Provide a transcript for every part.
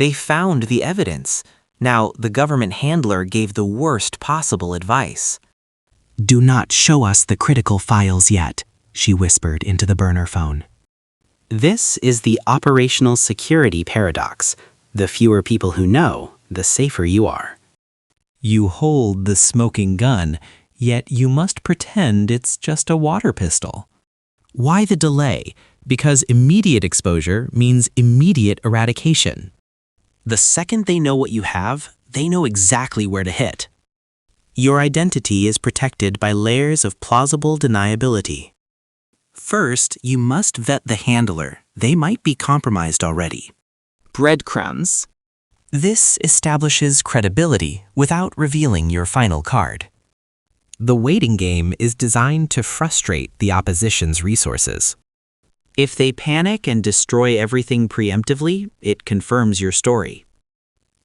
They found the evidence. Now, the government handler gave the worst possible advice. "Do not show us the critical files yet," she whispered into the burner phone. This is the operational security paradox. The fewer people who know, the safer you are. You hold the smoking gun, yet you must pretend it's just a water pistol. Why the delay? Because immediate exposure means immediate eradication. The second they know what you have, they know exactly where to hit. Your identity is protected by layers of plausible deniability. First, you must vet the handler. They might be compromised already. Breadcrumbs. This establishes credibility without revealing your final card. The waiting game is designed to frustrate the opposition's resources. If they panic and destroy everything preemptively, it confirms your story.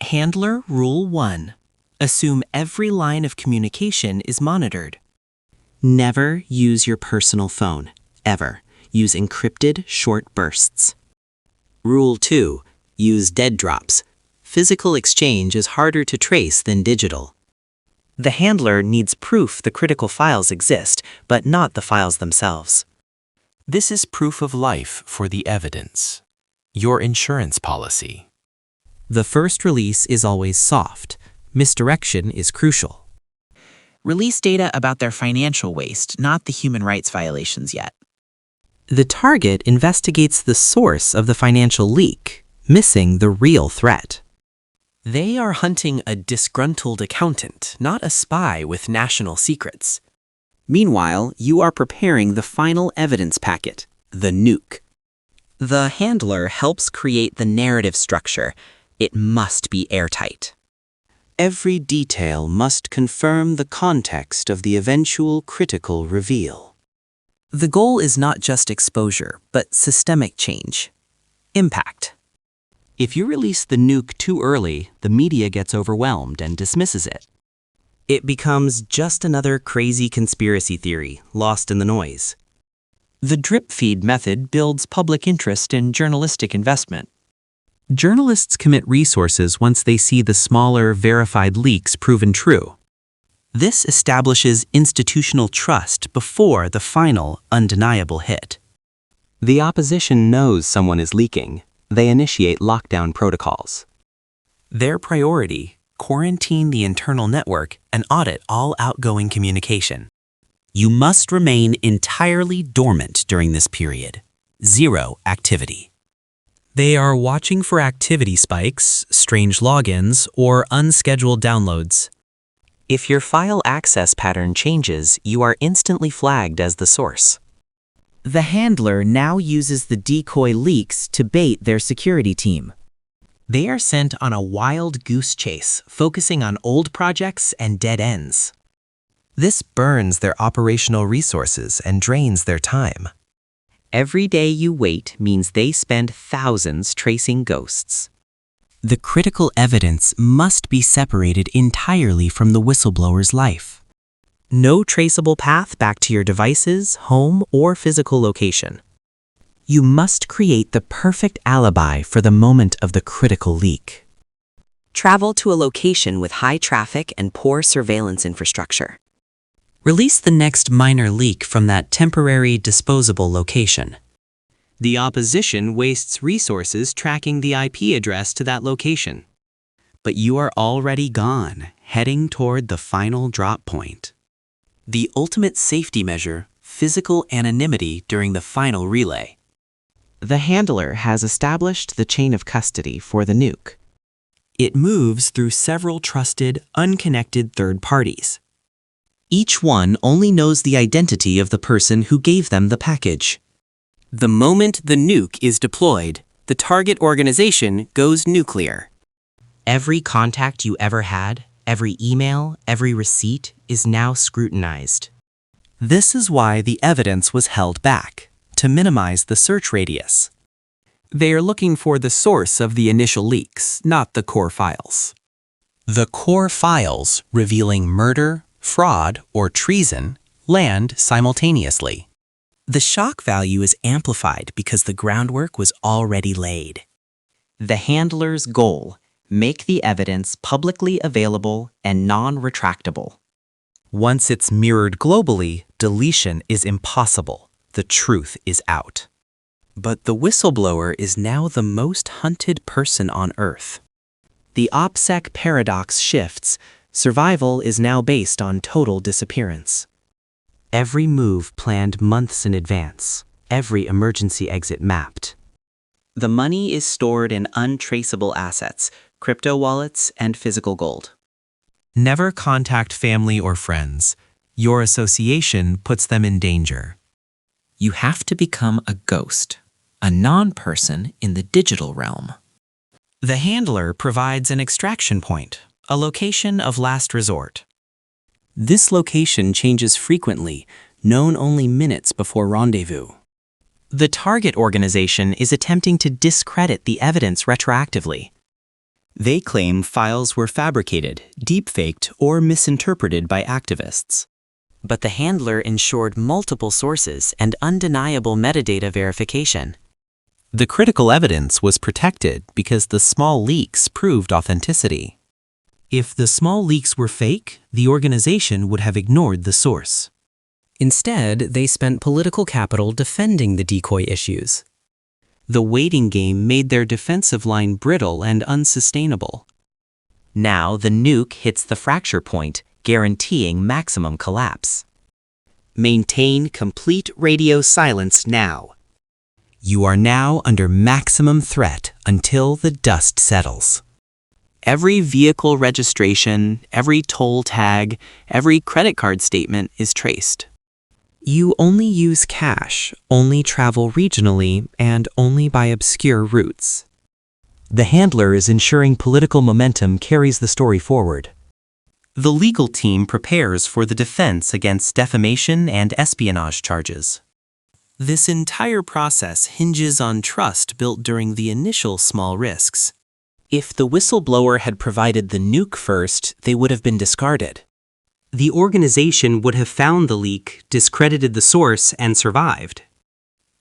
Handler Rule 1. Assume every line of communication is monitored. Never use your personal phone, ever. Use encrypted short bursts. Rule 2. Use dead drops. Physical exchange is harder to trace than digital. The handler needs proof the critical files exist, but not the files themselves. This is proof of life for the evidence. Your insurance policy. The first release is always soft. Misdirection is crucial. Release data about their financial waste, not the human rights violations yet. The target investigates the source of the financial leak, missing the real threat. They are hunting a disgruntled accountant, not a spy with national secrets. Meanwhile, you are preparing the final evidence packet, the nuke. The handler helps create the narrative structure. It must be airtight. Every detail must confirm the context of the eventual critical reveal. The goal is not just exposure, but systemic change. Impact. If you release the nuke too early, the media gets overwhelmed and dismisses it. It becomes just another crazy conspiracy theory, lost in the noise. The drip feed method builds public interest in journalistic investment. Journalists commit resources once they see the smaller, verified leaks proven true. This establishes institutional trust before the final, undeniable hit. The opposition knows someone is leaking. They initiate lockdown protocols. Their priority: quarantine the internal network and audit all outgoing communication. You must remain entirely dormant during this period. Zero activity. They are watching for activity spikes, strange logins, or unscheduled downloads. If your file access pattern changes, you are instantly flagged as the source. The handler now uses the decoy leaks to bait their security team. They are sent on a wild goose chase, focusing on old projects and dead ends. This burns their operational resources and drains their time. Every day you wait means they spend thousands tracing ghosts. The critical evidence must be separated entirely from the whistleblower's life. No traceable path back to your devices, home, or physical location. You must create the perfect alibi for the moment of the critical leak. Travel to a location with high traffic and poor surveillance infrastructure. Release the next minor leak from that temporary, disposable location. The opposition wastes resources tracking the IP address to that location. But you are already gone, heading toward the final drop point. The ultimate safety measure: physical anonymity during the final relay. The handler has established the chain of custody for the nuke. It moves through several trusted, unconnected third parties. Each one only knows the identity of the person who gave them the package. The moment the nuke is deployed, the target organization goes nuclear. Every contact you ever had, every email, every receipt is now scrutinized. This is why the evidence was held back, to minimize the search radius. They are looking for the source of the initial leaks, not the core files. The core files revealing murder, fraud, or treason land simultaneously. The shock value is amplified because the groundwork was already laid. The handler's goal: make the evidence publicly available and non-retractable. Once it's mirrored globally, deletion is impossible. The truth is out. But the whistleblower is now the most hunted person on Earth. The OpSec paradox shifts. Survival is now based on total disappearance. Every move planned months in advance. Every emergency exit mapped. The money is stored in untraceable assets, crypto wallets, and physical gold. Never contact family or friends. Your association puts them in danger. You have to become a ghost, a non-person in the digital realm. The handler provides an extraction point, a location of last resort. This location changes frequently, known only minutes before rendezvous. The target organization is attempting to discredit the evidence retroactively. They claim files were fabricated, deepfaked, or misinterpreted by activists. But the handler ensured multiple sources and undeniable metadata verification. The critical evidence was protected because the small leaks proved authenticity. If the small leaks were fake, the organization would have ignored the source. Instead, they spent political capital defending the decoy issues. The waiting game made their defensive line brittle and unsustainable. Now the nuke hits the fracture point, guaranteeing maximum collapse. Maintain complete radio silence now. You are now under maximum threat until the dust settles. Every vehicle registration, every toll tag, every credit card statement is traced. You only use cash, only travel regionally, and only by obscure routes. The handler is ensuring political momentum carries the story forward. The legal team prepares for the defense against defamation and espionage charges. This entire process hinges on trust built during the initial small risks. If the whistleblower had provided the nuke first, they would have been discarded. The organization would have found the leak, discredited the source, and survived.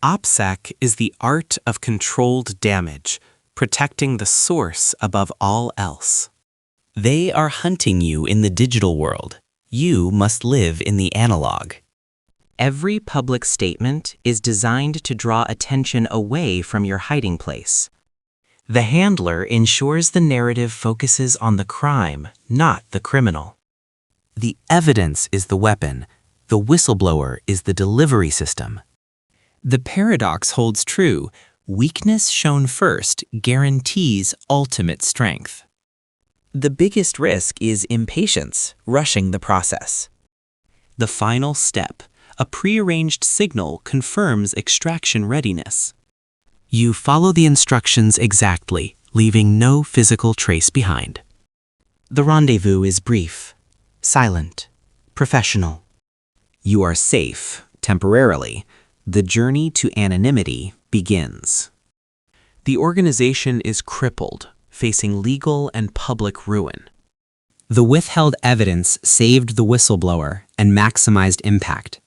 OpSec is the art of controlled damage, protecting the source above all else. They are hunting you in the digital world. You must live in the analog. Every public statement is designed to draw attention away from your hiding place. The handler ensures the narrative focuses on the crime, not the criminal. The evidence is the weapon. The whistleblower is the delivery system. The paradox holds true. Weakness shown first guarantees ultimate strength. The biggest risk is impatience, rushing the process. The final step, a prearranged signal, confirms extraction readiness. You follow the instructions exactly, leaving no physical trace behind. The rendezvous is brief, silent, professional. You are safe, temporarily. The journey to anonymity begins. The organization is crippled, facing legal and public ruin. The withheld evidence saved the whistleblower and maximized impact.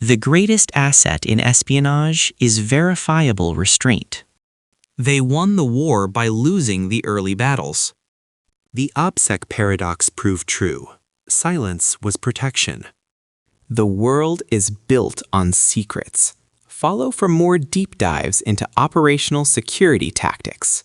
The greatest asset in espionage is verifiable restraint. They won the war by losing the early battles. The OpSec paradox proved true. Silence was protection. The world is built on secrets. Follow for more deep dives into operational security tactics.